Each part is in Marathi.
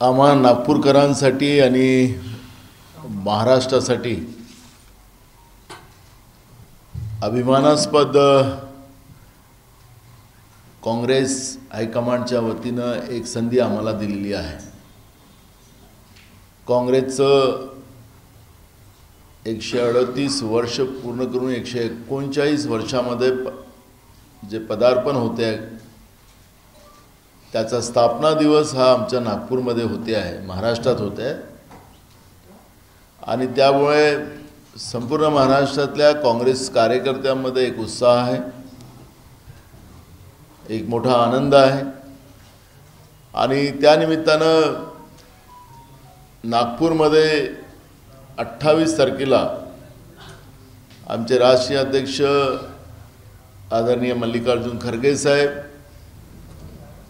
आम्हा नागपूरकरांसाठी आणि महाराष्ट्रासाठी अभिमानास्पद काँग्रेस हायकमांडच्या वतीनं एक संधी आम्हाला दिलेली आहे। काँग्रेसचं 138 वर्ष पूर्ण करून 139 वर्षामध्ये जे पदार्पण होते आहे त्याचा स्थापना दिवस हा आमच्या नागपूरमध्ये होते आहे, महाराष्ट्रात होते आहे। आणि त्यामुळे संपूर्ण महाराष्ट्रातल्या काँग्रेस कार्यकर्त्यांमध्ये एक उत्साह आहे, एक मोठा आनंद आहे। आणि त्या निमित्तानं नागपूरमध्ये 28 तारखेला आमचे राष्ट्रीय अध्यक्ष आदरणीय मल्लिकार्जुन खरगे साहेब,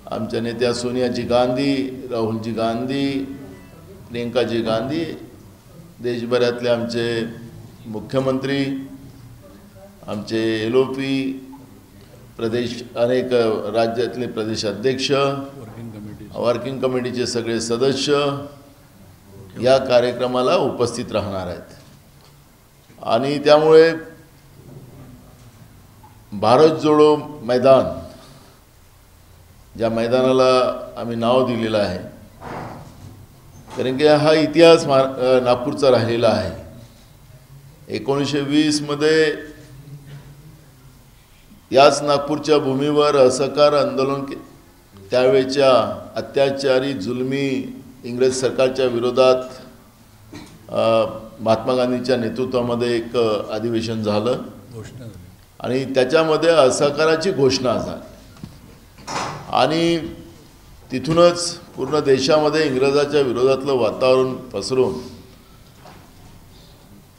आमच्या नेत्या सोनियाजी गांधी, राहुलजी गांधी, प्रियंकाजी गांधी, देशभरातले आमचे मुख्यमंत्री, आमचे LOP प्रदेश, अनेक राज्यातले प्रदेश अध्यक्ष, वर्किंग कमिटीचे सगळे सदस्य या कार्यक्रमाला उपस्थित राहणार आहेत। आणि त्यामुळे भारत जोडो मैदान, ज्या मैदानाला आम्ही नाव दिलेलं आहे, कारण की हा इतिहास नागपूरचा राहिलेला आहे। 1920 मध्ये याच नागपूरच्या भूमीवर असहकार आंदोलन त्यावेळच्या अत्याचारी जुलमी इंग्रज सरकारच्या विरोधात महात्मा गांधींच्या नेतृत्वामध्ये एक अधिवेशन झालं आणि त्याच्यामध्ये असहकाराची घोषणा झाली। आणि तिथूनच पूर्ण देशामध्ये इंग्रजाच्या विरोधातलं वातावरण पसरून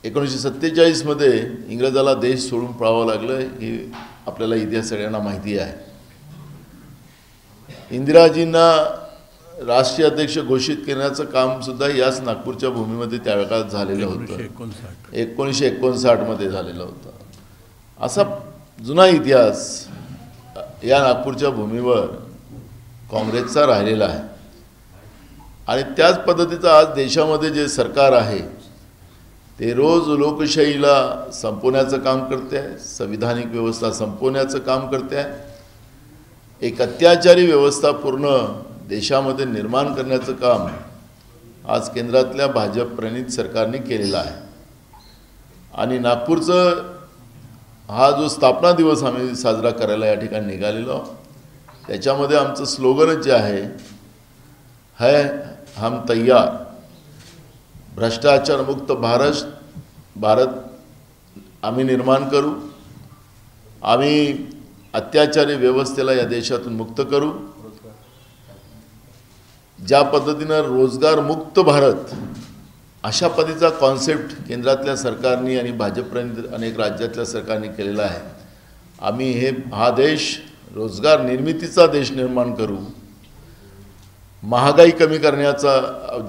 1947 मध्ये इंग्रजाला देश सोडून पळावं लागलं, ही आपल्याला इतिहास सगळ्यांना माहिती आहे। इंदिराजींना राष्ट्रीय अध्यक्ष घोषित करण्याचं काम सुद्धा याच नागपूरच्या भूमीमध्ये त्यावेळेस झालेलं होतं, 1959 मध्ये झालेलं होतं। असा जुना इतिहास या नागपूरच्या भूमीवर काँग्रेसचा राहिलेला आहे। आणि त्याच पद्धतीचं आज देशामध्ये जे सरकार आहे ते रोज लोकशाहीला संपवण्याचं काम करते आहे, संविधानिक व्यवस्था संपवण्याचं काम करते आहे। एक अत्याचारी व्यवस्था पूर्ण देशामध्ये निर्माण करण्याचं काम आज केंद्रातल्या भाजप प्रणित सरकारने केलेलं आहे। आणि नागपूरचं हा जो स्थापना दिवस आम्ही साजरा करायला या ठिकाणी निघालेलो, त्याच्यामध्ये आमचं स्लोगनच जे आहे हम तैयार, भ्रष्टाचार मुक्त भारत आम्ही निर्माण करू, आम्ही अत्याचारी व्यवस्थेला या देशातून मुक्त करू। ज्या पद्धतीनं रोजगार मुक्त भारत अशा पद्धतीचा कॉन्सेप्ट केंद्रातल्या सरकारने आणि भाजपप्रणित अनेक राज्यातल्या सरकारने केलेला आहे। आम्ही हा देश रोजगार निर्मितीचा देश निर्माण करू, महागाई कमी करण्याचा,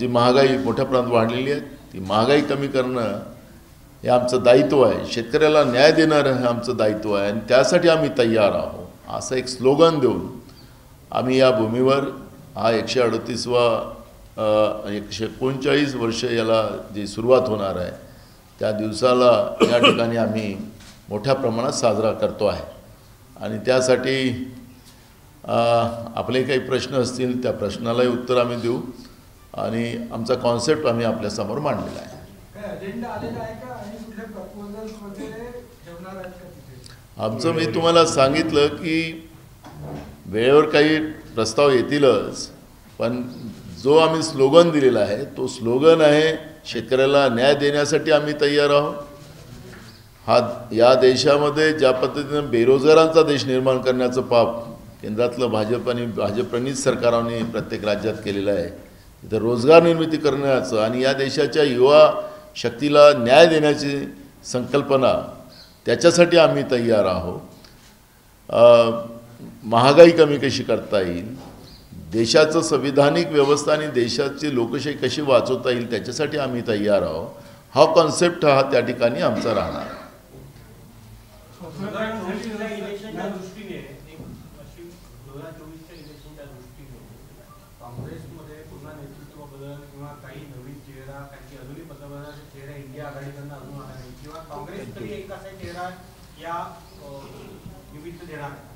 जी महागाई मोठ्या प्रमाणात वाढलेली आहे ती महागाई कमी करणं हे आमचं दायित्व आहे, शेतकऱ्याला न्याय देणं हे आमचं दायित्व आहे आणि त्यासाठी आम्ही तयार आहोत, असं एक स्लोगन देऊन आम्ही या भूमीवर हा 138वा 139 वर्ष याला जी सुरुवात होणार आहे त्या दिवसाला या ठिकाणी आम्ही मोठ्या प्रमाणात साजरा करतो आहे। आणि त्यासाठी आपले काही प्रश्न असतील त्या प्रश्नालाही उत्तर आम्ही देऊ आणि आमचा कॉन्सेप्ट आम्ही आपल्यासमोर मांडलेला आहे। आमचं मी तुम्हाला सांगितलं की वेळेवर काही प्रस्ताव येतीलच, पण जो आम्ही स्लोगन दिलेला आहे तो स्लोगन आहे शेतकऱ्याला न्याय देण्यासाठी आम्ही तयार आहोत। या देशामध्ये ज्या पद्धतीनं बेरोजगारांचा देश निर्माण करण्याचं पाप केंद्रातलं भाजप आणि भाजपप्रणित सरकारांनी प्रत्येक राज्यात केलेलं आहे, तिथं रोजगार निर्मिती करण्याचं आणि या देशाच्या युवा शक्तीला न्याय देण्याची संकल्पना, त्याच्यासाठी आम्ही तयार आहोत। महागाई कमी कशी करता येईल, देशाचं संविधानिक व्यवस्था आणि देशाची लोकशाही कशी वाचवता येईल त्याच्यासाठी आम्ही तयार आहोत। हा कॉन्सेप्ट हा त्या ठिकाणी आमचा राहणार। काँग्रेसमध्ये पुन्हा नेतृत्व बदल किंवा काही नवीन चेहरा, काही अजूनही पंतप्रधानाचे चेहरा इंडिया आघाडीकडून अजून आला नाही किंवा काँग्रेस तरी एक असा चेहरा या निमित्त देणार आहे?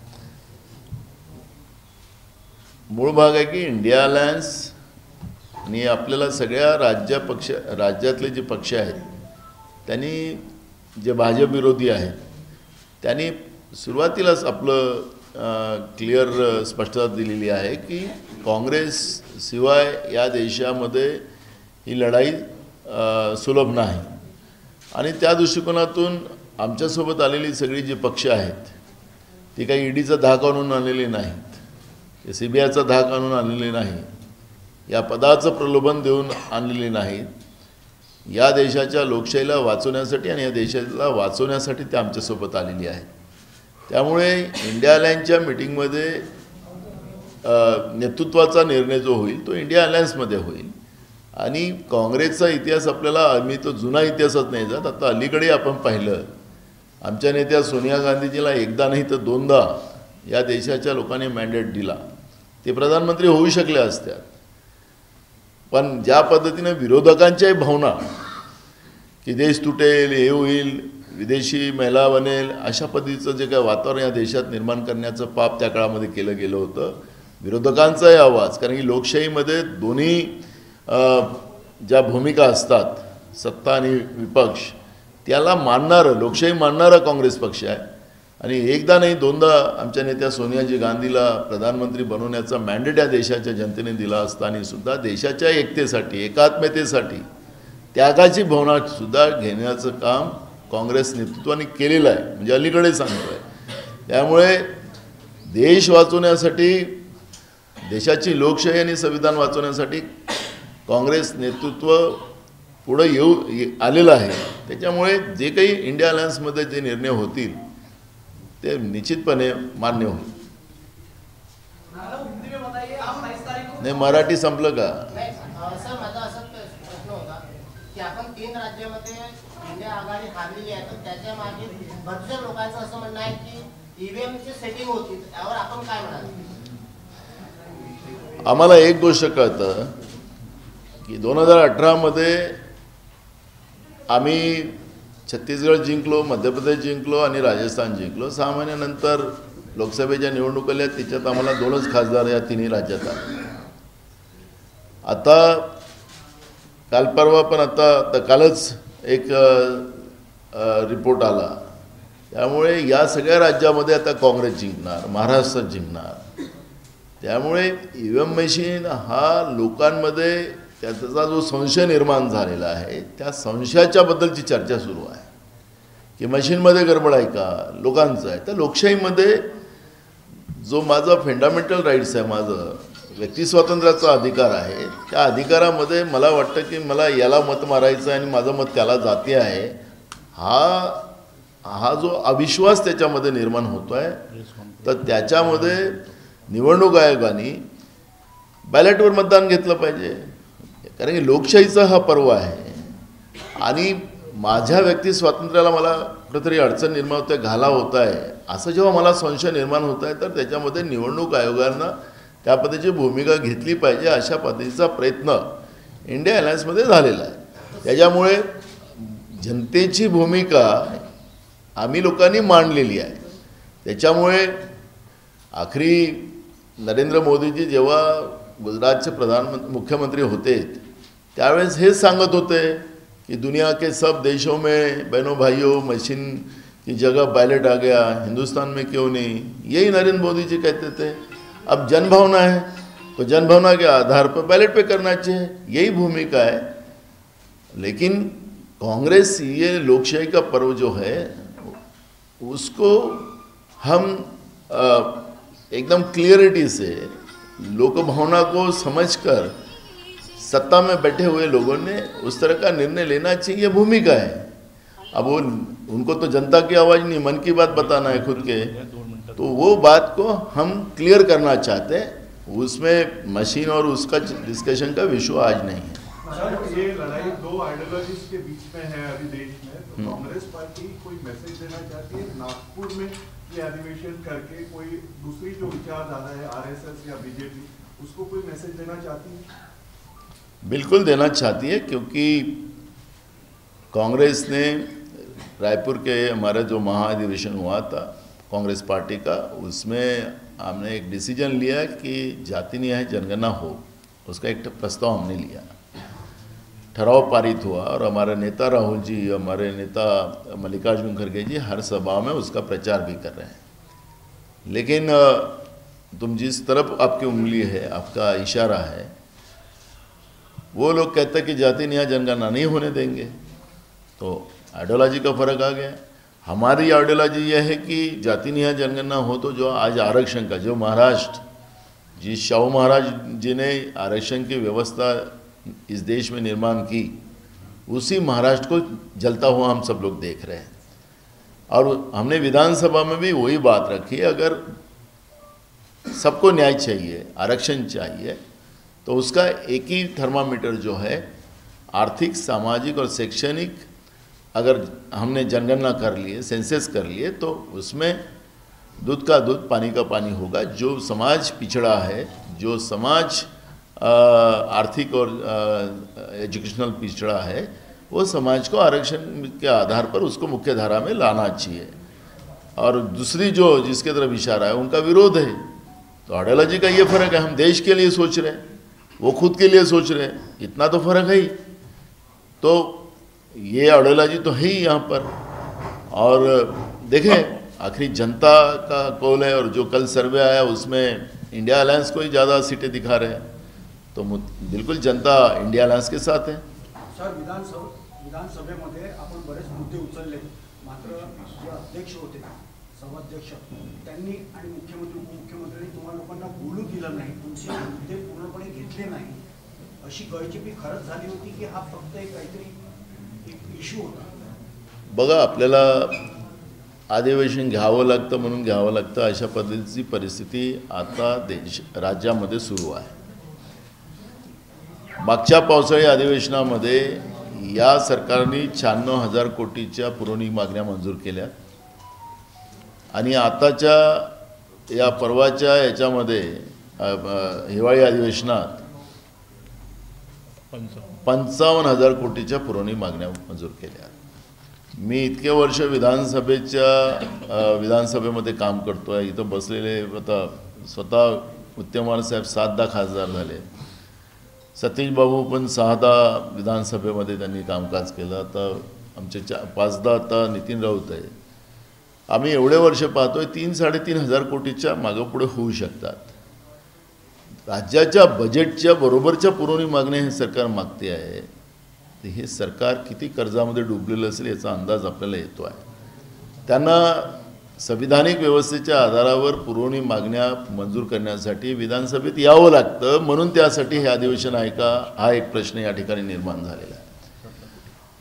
मूळ भाग आहे की इंडिया अलायन्स आणि आपल्याला सगळ्या राज्यातले जे पक्ष आहेत त्यांनी जे भाजप विरोधी आहेत त्यांनी सुरुवातीलाच आपलं क्लिअर स्पष्टता दिलेली आहे की काँग्रेस शिवाय या देशामध्ये ही लढाई सुलभ नाही आणि त्या दृष्टिकोनातून आमच्यासोबत आलेली सगळी जी पक्ष आहेत ती काही ईडीचा धाक आणून आलेली नाहीत, CBIचा धाक आणून आलेली नाही, या पदाचं प्रलोभन देऊन आणलेली नाहीत. या देशाच्या लोकशाहीला वाचवण्यासाठी आणि या देशाला वाचवण्यासाठी ते आमच्यासोबत आलेली आहेत. त्यामुळे इंडिया अलायन्सच्या मीटिंगमध्ये नेतृत्वाचा निर्णय जो होईल तो इंडिया अलायन्समध्ये होईल आणि काँग्रेसचा इतिहास आपल्याला, मी तो जुना इतिहासच नाही जात, आता अलीकडे आपण पाहिलं आमच्या नेत्या सोनिया गांधीजीला एकदा नाही तर दोनदा या देशाच्या लोकांनी मॅन्डेट दिला, ते प्रधानमंत्री होऊ शकले असत्यात. पण ज्या पद्धतीने विरोधकांच्याही भावना की देश तुटेल, हे होईल, विदेशी महिला बनेल, अशा पद्धतीचं जे काय वातावरण या देशात निर्माण करण्याचं पाप त्या काळामध्ये केलं गेलं होतं. विरोधकांचाही आवाज, कारण की लोकशाहीमध्ये दोन्ही ज्या भूमिका असतात, सत्ता आणि विपक्ष, त्याला मानणारं, लोकशाही मानणारा काँग्रेस पक्ष आहे आणि एकदा नाही दोनदा आमच्या नेत्या सोनियाजी गांधीला प्रधानमंत्री बनवण्याचा मॅन्डेट या देशाच्या जनतेने दिला असताना सुद्धा देशाच्या एकतेसाठी, एकात्मतेसाठी त्यागाची भावनासुद्धा घेण्याचं काम काँग्रेस नेतृत्वाने केलेलं आहे, म्हणजे अलीकडे सांगतो आहे. त्यामुळे देश वाचवण्यासाठी, देशाची लोकशाही आणि संविधान वाचवण्यासाठी काँग्रेस नेतृत्व पुढे आलेलं आहे. त्याच्यामुळे जे काही इंडिया अलायन्समध्ये जे निर्णय होतील ते निश्चितपणे मान्य होईल. नाही, मराठी संपलं का? सर, माझा असा प्रश्न होता की आपण 3 राज्यामध्ये इंडिया आघाडी हारलेली आहे, तर त्याच्या मागे भरपूर लोकांचं असं म्हणणं आहे की ईव्हीएमची सेटिंग होती, त्यावर आपण काय म्हणाल? आम्हाला एक गोष्ट कळतं की 2018 मध्ये आम्ही छत्तीसगड जिंकलो, मध्य प्रदेश जिंकलो आणि राजस्थान जिंकलो. 6 महिन्यानंतर लोकसभेच्या निवडणुका तिच्यात आम्हाला 2च खासदार या तिन्ही राज्यात आले. आता काल परवा पण आता कालच एक रिपोर्ट आला. त्यामुळे या सगळ्या राज्यामध्ये आता काँग्रेस जिंकणार, महाराष्ट्रात जिंकणार. त्यामुळे EVM मशीन हा लोकांमध्ये त्याचा जो संशय निर्माण झालेला आहे त्या संशयाच्या बद्दलची चर्चा सुरू आहे की मशीनमध्ये गडबड आहे का, लोकांचं आहे. तर लोकशाहीमध्ये जो माझा फंडामेंटल राईट्स आहे, माझं व्यक्ती स्वातंत्र्याचा अधिकार आहे, त्या अधिकारामध्ये मला वाटतं की मला याला मत मारायचं आहे आणि माझं मत त्याला जाते आहे, हा जो अविश्वास त्याच्यामध्ये निर्माण होतो आहे. तर त्याच्यामध्ये निवडणूक आयोगाने बॅलेटवर मतदान घेतलं पाहिजे, कारण की लोकशाहीचा हा पर्व आहे. आणि माझ्या व्यक्ती स्वातंत्र्याला मला कुठेतरी अडचण निर्माण होते, घाला होत आहे, असं जेव्हा मला संशय निर्माण होत आहे, तर त्याच्यामध्ये निवडणूक आयोगानं त्या पद्धतीची भूमिका घेतली पाहिजे, अशा पद्धतीचा प्रयत्न इंडिया अलायन्समध्ये झालेला आहे. त्याच्यामुळे जनतेची भूमिका आम्ही लोकांनी मांडलेली आहे. त्याच्यामुळे आखरी नरेंद्र मोदीजी जेव्हा गुजरातचे मुख्यमंत्री होते त्यावेळेस हेच सांगत होते कि दुनिया के सब देशों में बहनों भाइयों मशीन की जगह बैलेट आ गया, हिंदुस्तान में क्यों नहीं, यही नरेंद्र मोदी जी कहते थे. अब जनभावना है तो जनभावना के आधार पर बैलेट पे करना चाहिए, यही भूमिका है. लेकिन कांग्रेस ये लोकशाही का पर्व जो है उसको हम एकदम क्लियरिटी से लोकभावना को समझकर सत्ता में बैठे हुए लोगों ने उस तरह का निर्णय लेना चाहिए, ये भूमिका है. अब वो उनको तो जनता की आवाज़ नहीं, मन की बात बताना है खुद के, तो वो बात को हम क्लियर करना चाहते हैं. उसमें मशीन और उसका डिस्कशन का विषय आज नहीं है. सर, ये लड़ाई दो आइडियोलॉजीज के बीच में है अभी देश में, तो कांग्रेस पार्टी कोई मैसेज देना चाहती है नागपुर में ये अधिवेशन करके, कोई दूसरी जो विचारधारा है आरएसएस या बीजेपी, उसको कोई मैसेज देना चाहती है? बिल्कुल देना चाहती है, क्योंकि कांग्रेस ने रायपुर के हमारा जो महाअधिवेशन हुआ था कांग्रेस पार्टी का, उसमें हमने एक डिसीजन लिया कि जाति न्याय जनगणना हो, उसका एक प्रस्ताव हमने लिया, ठराव पारित हुआ और हमारे नेता राहुल जी, हमारे नेता मल्लिकार्जुन खड़गे जी हर सभा में उसका प्रचार भी कर रहे हैं। लेकिन तुम जिस तरफ आपकी उंगली है, आपका इशारा है, वो लोग कहते हैं कि जाति न्याय जनगणना नहीं होने देंगे, तो आइडियोलॉजी का फर्क आ गया। हमारी आइडियोलॉजी यह है कि जाति न्याय जनगणना हो तो जो आज आरक्षण का, जो महाराष्ट्र, जिस शाहू महाराज जी ने आरक्षण की व्यवस्था इस देश में निर्माण की, उसी महाराष्ट्र को जलता हुआ हम सब लोग देख रहे हैं। और हमने विधानसभा में भी वही बात रखी, अगर सबको न्याय चाहिए, आरक्षण चाहिए, तो उसका एक ही थर्मामीटर जो है आर्थिक, सामाजिक और शैक्षणिक, अगर हमने जनगणना कर लिए, सेंसस कर लिए, तो उसमें दूध का दूध, पानी का पानी होगा। जो समाज पिछड़ा है, जो समाज आर्थिक और एजुकेशनल पिछड़ा है, वो समाज को आरक्षण के आधार पर उसको मुख्य धारा में लाना चाहिए। और दूसरी जो जिसके तरफ इशारा है उनका विरोध है। तो आइडियोलॉजी का ये फ़र्क है, हम देश के लिए सोच रहे हैं, वो खुद के लिए सोच रहे हैं, इतना तो फ़र्क है ही। तो ये आइडियोलॉजी तो है ही यहाँ पर। और देखें आखिरी जनता का कौल है, और जो कल सर्वे आया उसमें इंडिया अलायंस को ही ज़्यादा सीटें दिखा रहे हैं, तो बिल्कुल जनता इंडिया अलायंस के साथ है। सर, विधानसभेमध्ये आपण बरेच मुद्दे उचलले, मात्र जे अध्यक्ष होते, सभाध्यक्ष, त्यांनी आणि मुख्यमंत्री, उपमुख्यमंत्र्यांनी तुम्हाला लोकांना बोलू दिलं नाही, तुमचे मुद्दे पूर्णपणे घेतले नाही, अशी गळचेपी खरंच झाली होती की हा फक्त एक काहीतरी एक इश्यू होता? बघा, आपल्याला अधिवेशन घ्यावं लागतं म्हणून घ्यावं लागतं, अशा पद्धतीची परिस्थिती आता राज्यामध्ये सुरू आहे। मागच्या पावसाळी अधिवेशनामध्ये या सरकारने 96,000 कोटीच्या पुरवणी मागण्या मंजूर केल्या, आणि आताच्या या परवाच्या याच्यामध्ये हिवाळी अधिवेशनात 55,000 कोटीच्या पुरवणी मागण्या मंजूर केल्या। मी इतके वर्ष विधानसभेमध्ये काम करतोय, इथं बसलेले आता स्वतः उत्तमवार साहेब 7-10 खासदार झाले, सतीश बाबू पण 6-10 विधानसभेमध्ये त्यांनी कामकाज केलं, आता आमचे 5-10 आता नितीन राऊत आहे। आम्ही एवढे वर्ष पाहतोय 3-3.5 हजार कोटीच्या मागेपुढे होऊ शकतात। राज्याच्या बजेटच्या बरोबरच्या पुरवणी मागण्या हे सरकार मागते आहे, तर हे सरकार किती कर्जामध्ये डुबलेलं असेल याचा अंदाज आपल्याला येतो आहे। त्यांना संविधानिक व्यवस्थेच्या आधारावर पुरवणी मागण्या मंजूर करण्यासाठी विधानसभेत यावं लागतं, म्हणून त्यासाठी हे अधिवेशन आहे का, हा एक प्रश्न या ठिकाणी निर्माण झालेला आहे।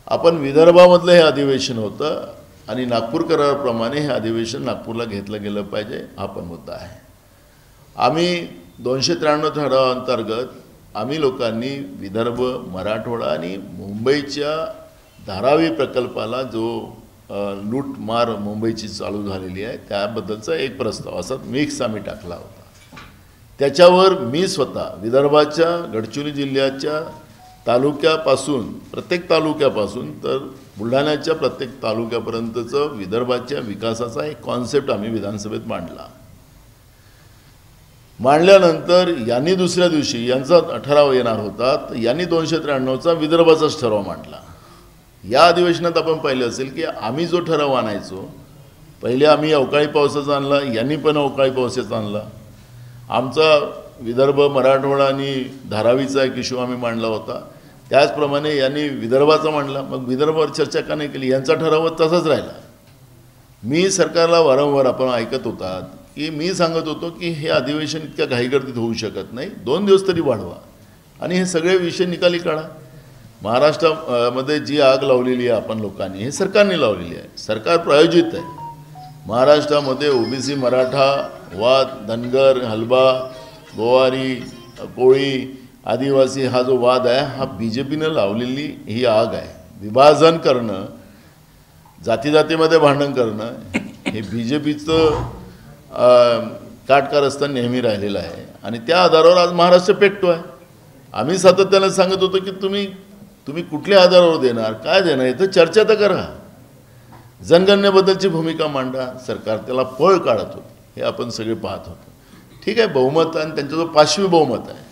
आपण विदर्भामधलं हे अधिवेशन होतं आणि नागपूर कराराप्रमाणे हे अधिवेशन नागपूरला घेतलं गेलं पाहिजे, हा पण मुद्दा आहे। आम्ही 293 ठरावाअंतर्गत आम्ही लोकांनी विदर्भ, मराठवाडा आणि मुंबईच्या धारावी प्रकल्पाला जो लूटमार मुंबईची चालू झालेली आहे त्याबद्दलचा एक प्रस्ताव असा मिक्स आम्ही टाकला होता। त्याच्यावर मी स्वतः विदर्भाच्या गडचिरोली जिल्ह्याच्या तालुक्यापासून, प्रत्येक तालुक्यापासून तर बुलढाण्याच्या प्रत्येक तालुक्यापर्यंतचं विदर्भाच्या विकासाचा एक कॉन्सेप्ट आम्ही विधानसभेत मांडला। मांडल्यानंतर यांनी दुसऱ्या दिवशी यांचा ठराव येणार होता, तर यांनी 293चा विदर्भाचाच ठराव मांडला। या अधिवेशनात आपण पाहिलं असेल की आम्ही जो ठराव आणायचो, पहिले आम्ही अवकाळी पावसाचा आणला, यांनी पण अवकाळी पावसाचा आणला। आमचा विदर्भ, मराठवाडा आणि धारावीचा एक इश्यू आम्ही मांडला होता, त्याचप्रमाणे यांनी विदर्भाचा मांडला। मग विदर्भावर चर्चा का नाही केली, यांचा ठराव तसाच राहिला। मी सरकारला वारंवार आपण ऐकत होतात की मी सांगत होतो की हे अधिवेशन इतक्या घाईगर्दीत होऊ शकत नाही, 2 दिवस तरी वाढवा आणि हे सगळे विषय निकाली काढा। महाराष्ट्रामध्ये जी आग लावलेली आहे आपण लोकांनी, हे सरकारने लावलेली आहे, सरकार प्रायोजित आहे। महाराष्ट्रामध्ये ओबीसी, मराठा वाद, धनगर, हलबा, गोवारी, कोळी, आदिवासी हा जो वाद आहे, हा बीजेपीने लावलेली ही आग आहे। विभाजन करणं, जातीजातीमध्ये भांडण करणं हे बीजेपीचं काटकारस्थान नेहमी राहिलेलं आहे, आणि त्या आधारावर आज महाराष्ट्र पेटतो आहे। आम्ही सातत्याने सांगत होतो की तुम्ही कुठल्या आधारावर देणार, काय देणार, याचं चर्चा तर करा. जनगणनेबद्दलची भूमिका मांडा. सरकार त्याला पळ काढत होते, हे आपण सगळे पाहत होतो. ठीक आहे, बहुमत आणि त्यांचं जो पाशवी बहुमत आहे,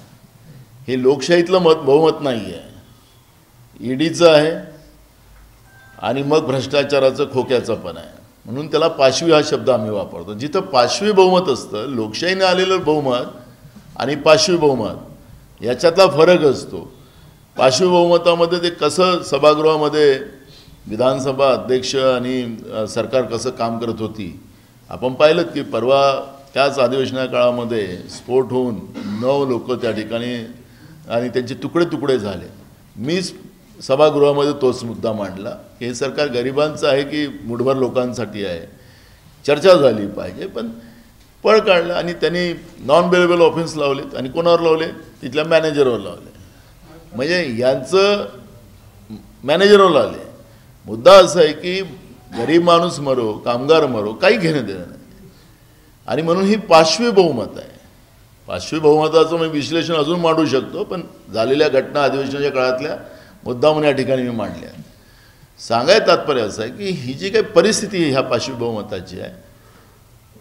हे लोकशाहीतलं बहुमत नाही आहे, ईडीचं आहे आणि मग भ्रष्टाचाराचं खोक्याचं पण आहे. म्हणून त्याला पाशवी हा शब्द आम्ही वापरतो. जिथं पाशवी बहुमत असतं, लोकशाहीने आलेलं बहुमत आणि पाशवी बहुमत याच्यातला फरक असतो. पाशवी बहुमतामध्ये ते कसं सभागृहामध्ये विधानसभा अध्यक्ष आणि सरकार कसं काम करत होती आपण पाहिलं की परवा त्याच अधिवेशना काळामध्ये स्फोट होऊन 9 लोक त्या ठिकाणी आणि त्यांचे तुकडे तुकडे झाले. मी सभागृहामध्ये तोच मुद्दा मांडला की हे सरकार गरिबांचं आहे की मुठभर लोकांसाठी आहे, चर्चा झाली पाहिजे. पण पळ काढला आणि त्यांनी नॉन बेलेबल ऑफेन्स लावलेत आणि कोणावर लावले, तिथल्या मॅनेजरवर लावले. म्हणजे यांचं मॅनेजरवर लावले. मुद्दा असा आहे की गरीब माणूस मरो, कामगार मरो, काही घेणं देणं नाही. आणि म्हणून ही पाशवी बहुमत आहे. पाशवी बहुमताचं मी विश्लेषण अजून मांडू शकतो, पण झालेल्या घटना अधिवेशनाच्या काळातल्या मुद्दा म्हणून या ठिकाणी मी मांडल्या. सांगायचं तात्पर्य असं आहे की ही जी काही परिस्थिती ह्या पाशवी बहुमताची आहे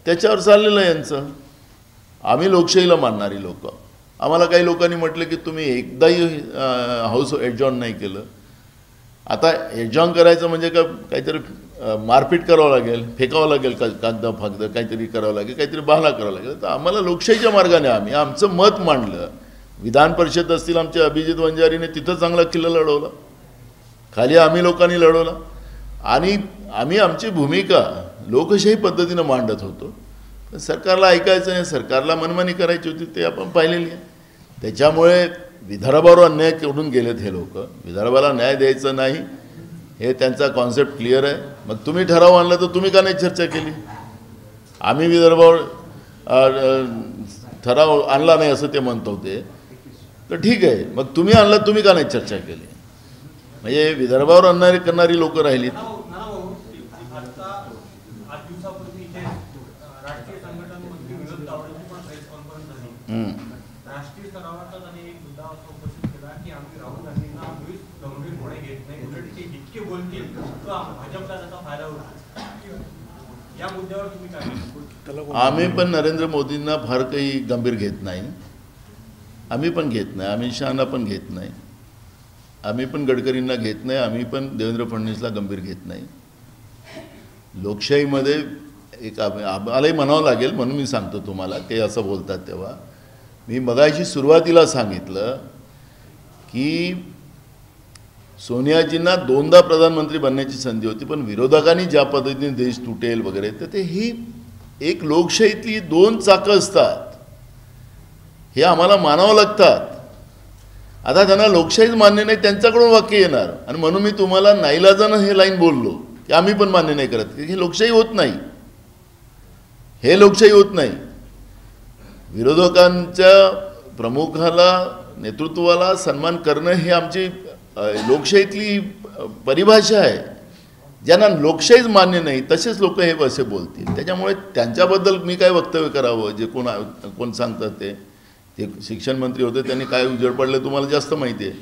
त्याच्यावर चाललेलं आहे यांचं. आम्ही लोकशाहीला मानणारी लोक, आम्हाला काही लोकांनी म्हटलं की तुम्ही एकदाही हाऊस एडजॉर्न नाही केलं. आता एडजॉर्न करायचं म्हणजे का काहीतरी मारपीट करावं लागेल, फेकावं लागेल, कागद फागद काहीतरी करावं लागेल, काहीतरी बहाणा करावं लागेल. तर आम्हाला लोकशाहीच्या मार्गाने आम्ही आमचं मत मांडलं. विधान परिषद असतील आमच्या अभिजित वंजारीने तिथं चांगला किल्ला लढवला, खाली आम्ही लोकांनी लढवला आणि आम्ही आमची भूमिका लोकशाही पद्धतीनं मांडत होतो. सरकारला ऐकायचं नाही, सरकारला मनमानी करायची होती, ते आपण पाहिलेली आहे. त्याच्यामुळे विदर्भावर अन्याय करून गेलेत हे लोक. विदर्भाला न्याय द्यायचं नाही हे त्यांचा कॉन्सेप्ट क्लिअर आहे. मग तुम्ही ठराव आणला तर तुम्ही का नाही चर्चा केली? आम्ही विदर्भावर ठराव आणला नाही असं ते म्हणत होते, तर ठीक आहे, मग तुम्ही आणला, तुम्ही का नाही चर्चा केली? म्हणजे विदर्भावर अन्याय करणारी लोक राहिलीत. राष्ट्रीय स्तरावर त्यांनी एक मुद्दा असा उपस्थित केला की आम्ही राहुल गांधींना मुळीच गंभीरपणे घेत नाही, उलट ते जितके बोलतील तो भाजपला त्याचा फायदा होतो. या मुद्द्यावर तुम्ही काय? आम्ही पण नरेंद्र मोदींना फार काही गंभीर घेत नाही, आम्ही पण घेत नाही, अमित शहाना पण घेत नाही, आम्ही पण गडकरींना घेत नाही, आम्ही पण देवेंद्र फडणवीसला गंभीर घेत नाही. लोकशाहीमध्ये एक आम्हालाही म्हणावं लागेल म्हणून मी सांगतो तुम्हाला, ते असं बोलतात तेव्हा. मी मगाशी सुरुवातीला सांगितलं की सोनियाजींना 2दा प्रधानमंत्री बनण्याची संधी होती, पण विरोधकांनी ज्या पद्धतीने देश तुटेल वगैरे, तर ते ही एक लोकशाहीतली 2 चाकं असतात, हे आम्हाला मानावं लागतात. आता त्यांना लोकशाहीच मान्य नाही, त्यांच्याकडून वाक्य येणार आणि म्हणून मी तुम्हाला नाईलाजानं हे लाईन बोललो की आम्ही पण मान्य नाही करत. हे लोकशाही होत नाही, हे लोकशाही होत नाही. विरोधकांच्या प्रमुखाला, नेतृत्वाला सन्मान करणं हे आमची लोकशाहीतली परिभाषा आहे. ज्यांना लोकशाहीच मान्य नाही तसेच लोक हे असे बोलतील. त्याच्यामुळे त्यांच्याबद्दल मी काय वक्तव्य करावं, जे कोण सांगतात ते शिक्षण मंत्री होते, त्यांनी काय उजेड पडले तुम्हाला जास्त माहिती आहे,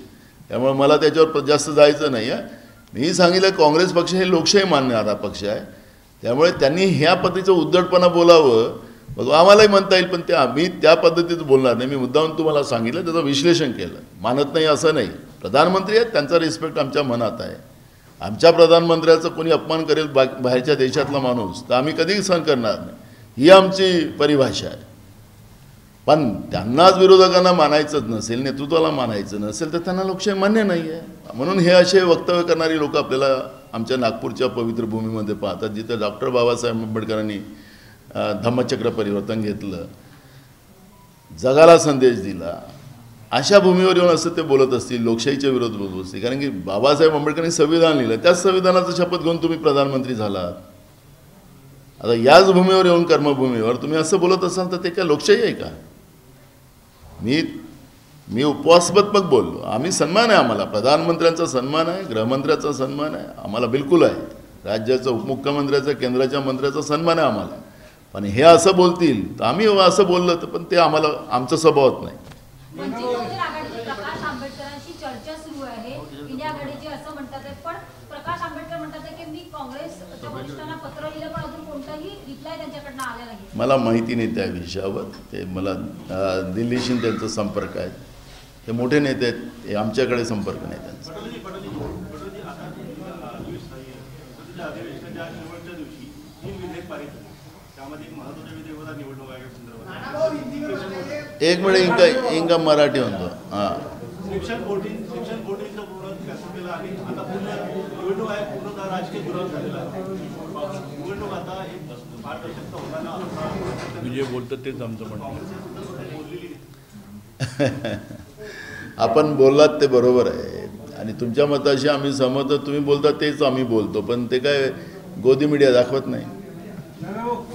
त्यामुळे मला त्याच्यावर जास्त जायचं नाही आहे. मी सांगितलं काँग्रेस पक्ष हे लोकशाही मानणारा पक्ष आहे, त्यामुळे त्यांनी ह्या पद्धतीचं उद्धटपणा बोलावं. मग आम्हालाही म्हणता येईल, पण ते आम्ही त्या पद्धतीत बोलणार नाही. मी मुद्दाहून तुम्हाला सांगितलं, त्याचं विश्लेषण केलं. मानत नाही असं नाही, प्रधानमंत्री आहेत, त्यांचा रिस्पेक्ट आमच्या मनात आहे. आमच्या प्रधानमंत्र्याचा कोणी अपमान करेल बाहेरच्या देशातला माणूस, तर आम्ही कधीही सहन करणार नाही, ही आमची परिभाषा आहे. पण त्यांनाच विरोधकांना मानायचंच नसेल, नेतृत्वाला मानायचं नसेल, तर त्यांना लोकशाही मान्य नाही आहे. म्हणून हे असे वक्तव्य करणारी लोक आपल्याला आमच्या नागपूरच्या पवित्र भूमीमध्ये पाहतात, जिथं डॉक्टर बाबासाहेब आंबेडकरांनी धम्मचक्र परिवर्तन घेतलं, जगाला संदेश दिला. अशा भूमीवर येऊन असं ते बोलत असतील, लोकशाहीच्या विरोध बोलत असतील. कारण की बाबासाहेब आंबेडकरांनी संविधान लिहिलं, त्याच संविधानाचं शपथ घेऊन तुम्ही प्रधानमंत्री झालात. आता याच भूमीवर येऊन, कर्मभूमीवर तुम्ही असं बोलत असाल तर ते काय लोकशाही आहे का? मी उपवासात्मक बोललो. आम्ही सन्मान आहे, आम्हाला प्रधानमंत्र्यांचा सन्मान आहे, गृहमंत्र्याचा सन्मान आहे, आम्हाला बिलकुल आहे. राज्याचा, उपमुख्यमंत्र्याचा, केंद्राच्या मंत्र्याचा सन्मान आहे आम्हाला. पण हे असं बोलतील तर आम्ही असं बोललं तर पण ते आम्हाला, आमचं स्वभावत नाही. चर्चा सुरू आहे इंडिया आघाडीची असं म्हणतात आहे, पण प्रकाश आंबेडकर म्हणतात आहे की मी काँग्रेसच्या वरिष्ठांना पत्र लिहिलं पण अजून कोणताही रिप्लाय त्यांच्याकडनं आला नाही. मला माहिती नाही त्या विषयावर, ते मला दिल्लीशी त्यांचा संपर्क आहे, ते मोठे नेते आहेत, ते आमच्याकडे संपर्क नाही त्यांचा. एक मिनिट इंका मराठी म्हणतो. हां, शिक्षण बोर्डिंगचा पूर्ण केला आणि आता पूर्ण निवडणूक आहे, पूर्ण राजकीय दुरावा झालेला आहे. निवडणूक आता एक पारदर्शकता होताना विजय बोलतात तेच आमचं म्हणणं. आपण बोललात ते बरोबर आहे आणि तुमच्या मताशी आम्ही सहमत, तुम्ही बोलता तेच आम्ही बोलतो, पण ते काय गोदी मीडिया दाखवत नाही.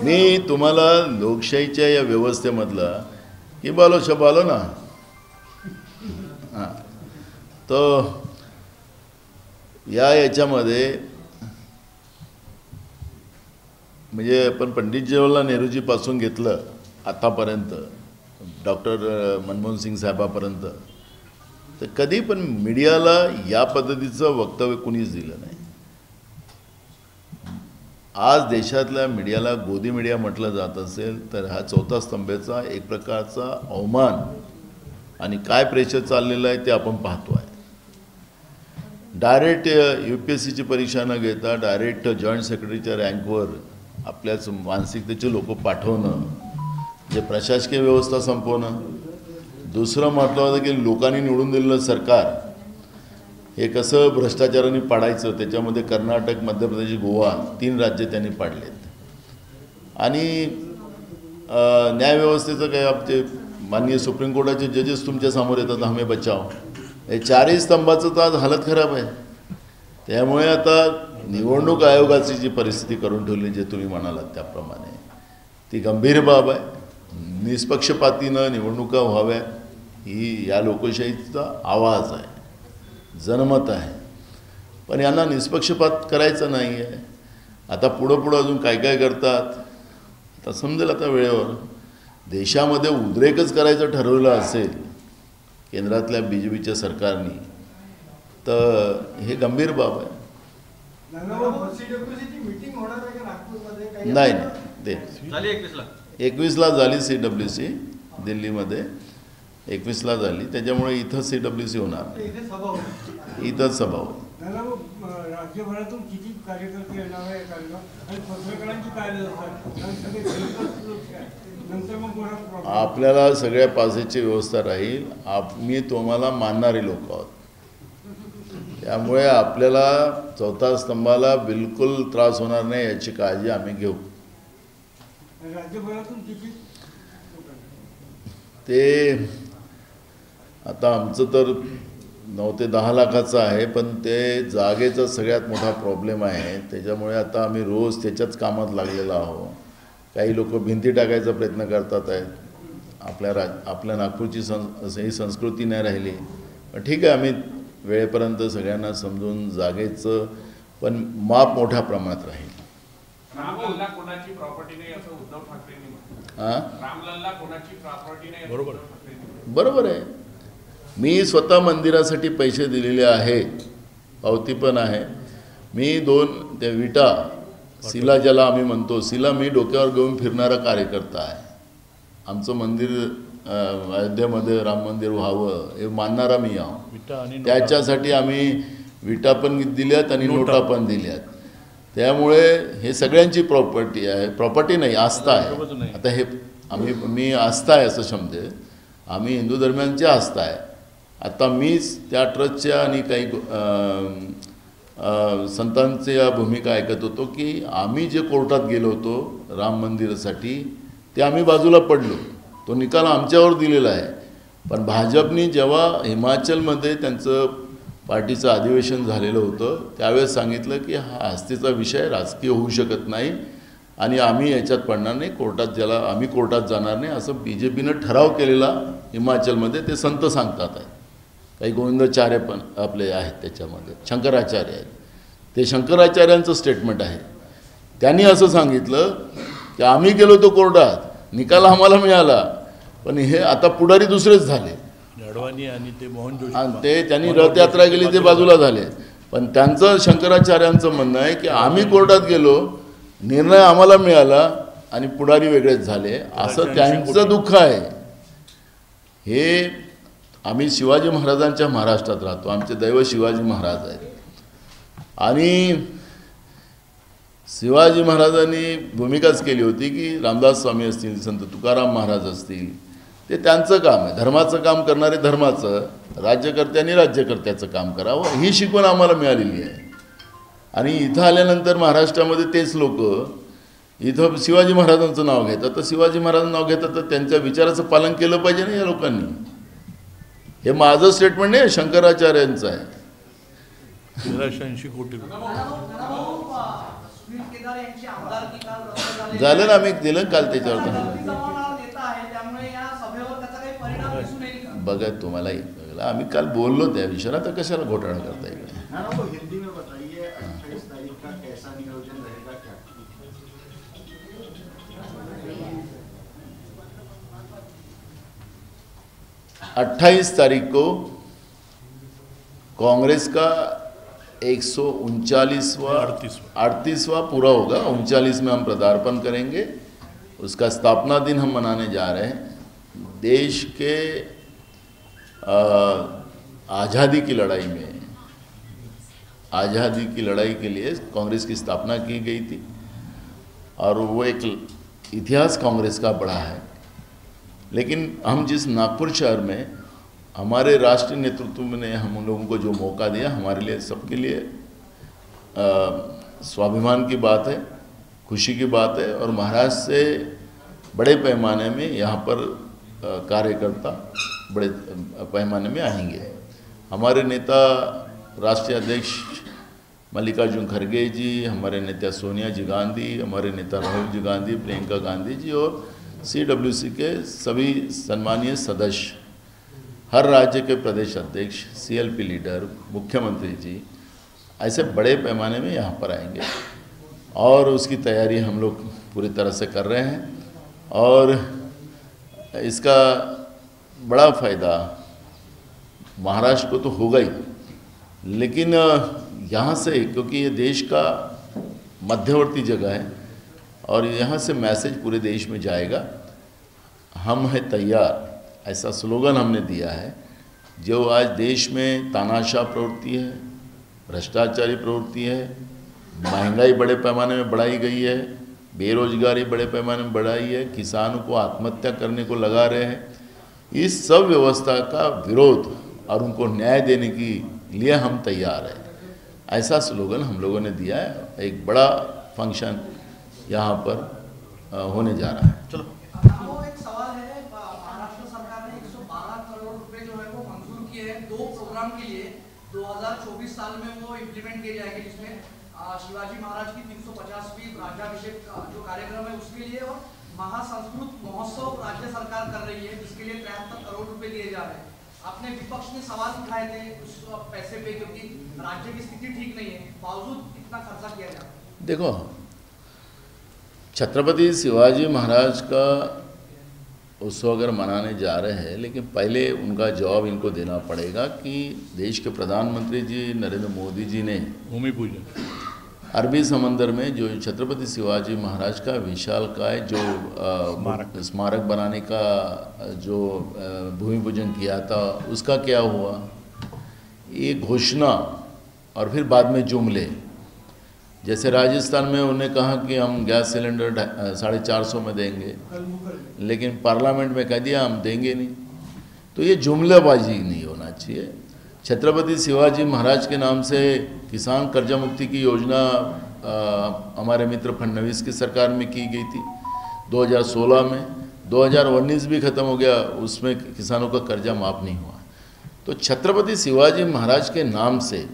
मी तुम्हाला लोकशाहीच्या या व्यवस्थेमधला की बोलो शबालो ना, हां, तर याच्यामध्ये म्हणजे आपण पंडित जवाहरलाल नेहरूजीपासून घेतलं आतापर्यंत डॉक्टर मनमोहन सिंग साहेबापर्यंत, तर कधी पण मीडियाला या पद्धतीचं वक्तव्य कुणीच दिलं नाही. आज देशातल्या मीडियाला गोदी मीडिया म्हटलं जात असेल तर हा चौथा स्तंभाचा एक प्रकारचा अवमान आणि काय प्रेशर चाललेलं आहे ते आपण पाहतो आहे. डायरेक्ट UPSCची परीक्षा न घेता डायरेक्ट जॉईंट सेक्रेटरीच्या रँकवर आपल्याच मानसिकतेचे लोक पाठवणं, जे प्रशासकीय व्यवस्था संपवणं. दुसरं म्हटलं होतं की लोकांनी निवडून दिलेलं सरकार हे कसं भ्रष्टाचाराने पाडायचं, त्याच्यामध्ये कर्नाटक, मध्य प्रदेश, गोवा 3 राज्य त्यांनी पाडलेत. आणि न्यायव्यवस्थेचं काय, आमचे माननीय सुप्रीम कोर्टाचे जजेस तुमच्या समोर येतात, हमें बचाव, हे 4ही स्तंभाचं तर आज हालत खराब आहे. त्यामुळे आता निवडणूक आयोगाची जी परिस्थिती करून ठेवली, जे तुम्ही म्हणालात त्याप्रमाणे, ती गंभीर बाब आहे. निष्पक्षपातीनं निवडणुका व्हाव्या ही या लोकशाहीचा आवाज आहे, जनमत आहे. पण यांना निष्पक्षपात करायचं नाही आहे. आता पुढं अजून काय काय करतात आता समजेल. आता वेळेवर देशामध्ये उद्रेकच करायचं ठरवलं असेल केंद्रातल्या BJPच्या सरकारने, तर हे गंभीर बाब आहे. नाही, ते 21ला झाली CWC दिल्लीमध्ये, 21ला झाली, त्याच्यामुळे इथं CWC होणार, इथंच सभा होईल. राज्यभरातून किती कार्यकर्ते येणार आहे आणि पत्रकारांची काय आपल्याला सगळ्या पासेची व्यवस्था राहील. मी तुम्हाला मानणारे लोक आहोत, त्यामुळे आपल्याला चौथा स्तंभाला बिलकुल त्रास होणार नाही याची काळजी आम्ही घेऊ. राज्यभरातून किती ते आता आमचं तर 9 ते 10 लाखाचं आहे, पण ते जागेचा सगळ्यात मोठा प्रॉब्लेम आहे. त्याच्यामुळे आता आम्ही रोज त्याच्याच कामात लागलेलो आहोत. काही लोक भिंती टाकायचा प्रयत्न करतात आहेत. आपल्या नागपूरची ही संस्कृती नाही राहिली. पण ठीक आहे, आम्ही वेळेपर्यंत सगळ्यांना समजून जागेचं पण माप मोठ्या प्रमाणात राहील. रामलल्ला कोणाची प्रॉपर्टी नाही असं उद्धव ठाकरेंनी म्हटलं. रामलल्ला कोणाची प्रॉपर्टी नाही, बरोबर आहे. मी स्वतः मंदिरासाठी पैसे दिलेले आहेत, पावती पण आहे. मी 2 त्या विटा, शिला ज्याला आम्ही म्हणतो, शिला मी डोक्यावर घेऊन फिरणारा कार्यकर्ता आहे. आमचं मंदिर अयोध्येमध्ये राम मंदिर व्हावं हे मानणारा मी आहो. त्याच्यासाठी आम्ही विटा पण दिल्यात आणि नोटा पण दिल्यात. त्यामुळे हे सगळ्यांची प्रॉपर्टी आहे, प्रॉपर्टी नाही, आस्था आहे. आता हे मी आस्था आहे असं समजे, आम्ही हिंदू धर्मियांची आस्था आहे. आता मीच त्या ट्रस्टच्या आणि काही संतांच्या भूमिका ऐकत होतो की आम्ही जे कोर्टात गेलो होतो राम मंदिरासाठी, ते आम्ही बाजूला पडलो. तो निकाल आमच्यावर दिलेला आहे. पण भाजपनी जेव्हा हिमाचलमध्ये त्यांचं पार्टीचं अधिवेशन झालेलं होतं, त्यावेळेस सांगितलं की हा आस्थेचा विषय राजकीय होऊ शकत नाही आणि आम्ही याच्यात पडणार नाही, आम्ही कोर्टात जाणार नाही, असं BJPनं ठराव केलेला हिमाचलमध्ये. ते संत सांगतात आहे. काही गोविंदाचार्य पण आपले आहेत त्याच्यामध्ये, शंकराचार्य आहेत. ते शंकराचार्यांचं स्टेटमेंट आहे. त्यांनी असं सांगितलं की आम्ही गेलो तो कोर्टात, निकाल आम्हाला मिळाला, पण हे आता पुढारी दुसरेच झाले. अडवाणी आणि ते मोहन जोशी आणि ते त्यांनी रथयात्रा केली ते बाजूला झाले. पण त्यांचं शंकराचार्यांचं म्हणणं आहे की आम्ही कोर्टात गेलो, निर्णय आम्हाला मिळाला आणि पुढारी वेगळेच झाले, असं त्यांचं दुःख आहे. हे आम्ही शिवाजी महाराजांच्या महाराष्ट्रात राहतो, आमचे दैव शिवाजी महाराज आहेत. आणि शिवाजी महाराजांनी भूमिकाच केली होती की रामदास स्वामी असतील, संत तुकाराम महाराज असतील, ते त्यांचं काम आहे. धर्माचं काम करणारे धर्माचं, राज्यकर्त्यांनी राज्यकर्त्याचं काम करावं, ही शिकवण आम्हाला मिळालेली आहे. आणि इथं आल्यानंतर महाराष्ट्रामध्ये तेच लोक इथं शिवाजी महाराजांचं नाव घेतात. तर शिवाजी महाराजांचं नाव घेतात तर त्यांच्या विचाराचं पालन केलं पाहिजे ना या लोकांनी. हे माझं स्टेटमेंट नाही, शंकराचार्यांचं आहे. 1380 कोटी झालं ना, आम्ही दिलं काल त्याच्यावर. बघा तुम्हालाही आम्ही काल बोललो त्या विषयाला, तर कशाला घोटाळा करता येईल. हिंदी में बताइए 28 तारीख का कैसा नियोजन रहेगा क्या? 28 तारीख को कांग्रेस का 139वां पूरा होगा, 39 में हम पदार्पण करेंगे. उसका स्थापना दिन हम मनाने जा रहे हैं. देश के आज़ादी की लड़ाई में, आज़ादी की लड़ाई के लिए कांग्रेस की स्थापना की गई थी और वो एक इतिहास कांग्रेस का बड़ा है. लेकिन हम जिस नागपुर शहर में हमारे राष्ट्रीय नेतृत्व ने हम लोगों को जो मौका दिया, हमारे लिए सबके लिए स्वाभिमान की बात है, खुशी की बात है. और महाराष्ट्र से बड़े पैमाने में यहाँ पर कार्यकर्ता बड़े पैमाने में आएंगे. हमारे नेता राष्ट्रीय अध्यक्ष मल्लिकार्जुन खड़गे जी, हमारे नेता सोनिया जी गांधी, हमारे नेता राहुल जी गांधी, प्रियंका गांधी जी और CWC के सभी सम्मानीय सदस्य, हर राज्य के प्रदेश अध्यक्ष, CLP लीडर, मुख्यमंत्री जी, ऐसे बड़े पैमाने में यहाँ पर आएंगे. और उसकी तैयारी हम लोग पूरी तरह से कर रहे हैं. और इसका बड़ा फ़ायदा महाराष्ट्र को तो होगा ही, लेकिन यहाँ से, क्योंकि ये देश का मध्यवर्ती जगह है और यहाँ से मैसेज पूरे देश में जाएगा, हम हैं तैयार, ऐसा स्लोगन हमने दिया है. जो आज देश में तानाशाह प्रवृत्ति है, भ्रष्टाचारी प्रवृत्ति है, महंगाई बड़े पैमाने में बढ़ाई गई है, बेरोजगारी बड़े पैमाने में बढ़ाई है, किसानों को आत्महत्या करने को लगा रहे हैं, इस सब व्यवस्था का विरोध और उनको न्याय देने के लिए हम तैयार हैं, ऐसा स्लोगन हम लोगों ने दिया है. एक बड़ा फंक्शन यहाँ पर होने जा रहा है. चलो एक सवाल है, महाराष्ट्र सरकार ने 112 करोड़ रुपए जो है वो मंजूर किए हैं 2 प्रोग्राम के लिए. 2024 साल में वो इम्प्लीमेंट किए जाएंगे, जिसमें शिवाजी महाराज की 350वीं राज्याभिषेक जो कार्यक्रम है उसके लिए, और महासंस्कृत महोत्सव राज्य सरकार कर रही है जिसके लिए 73 करोड़ रुपए दिए जा रहे हैं. आपने विपक्ष ने सवाल उठाए थे उस पैसे पे, क्योंकि राज्य की स्थिति ठीक नहीं है, बावजूद इतना खर्चा किया जा रहा है. देखो, छत्रपति शिवाजी महाराज का उत्सव अगर मनाने जा रहे हैं, लेकिन पहले उनका जवाब इनको देना पड़ेगा कि देश के प्रधानमंत्री जी नरेंद्र मोदी जी ने भूमि पूजन अरबी समंदर में जो छत्रपति शिवाजी महाराज का विशालकाय जो स्मारक बनाने का जो भूमि पूजन किया था, उसका क्या हुआ. ये घोषणा और फिर बाद में जुमले, जैसे राजस्थान में उन्होंने कहा कि हम गैस सिलेंडर 450 में देंगे, लेकिन पार्लियामेंट में कह दिया हम देंगे नहीं. तो ये जुमलेबाजी नहीं होना चाहिए. छत्रपति शिवाजी महाराज के नाम से किसान कर्जा मुक्ति की योजना हमारे मित्र फडणवीस की सरकार में की गई थी 2016 में. 2019 भी ख़त्म हो गया, उसमें किसानों का कर्जा माफ़ नहीं हुआ. तो छत्रपति शिवाजी महाराज के नाम से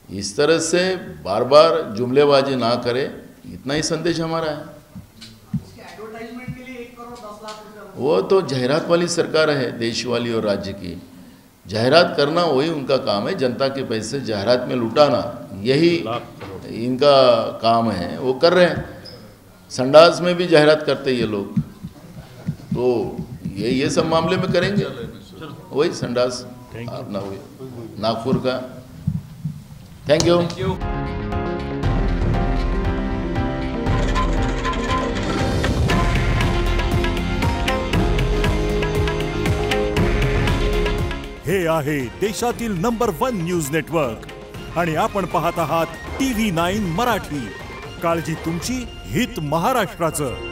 इस तरह से बार बार जुमलेबाजी ना करे, इतना ही संदेश हमारा है. एडवर्टाइजमेंट के लिए 1 करोड़ 10 लाख रुपए, वो तो जाहिरात वाली सरकार है, देश वाली और राज्य की. जाहिरात करना वही उनका काम है, जनता के पैसे जाहिरात में लुटाना यही इनका काम है, वो कर रहे हैं. संडास में भी जाहिरात करते ये लोग, तो ये सब मामले में करेंगे. वही संडास अपना हुई नागपुर का। Thank you. हे आहे देशातील नंबर 1 न्यूज नेटवर्क आणि आपण पाहत आहात TV9 मराठी। काळजी तुमची, हित महाराष्ट्राचं।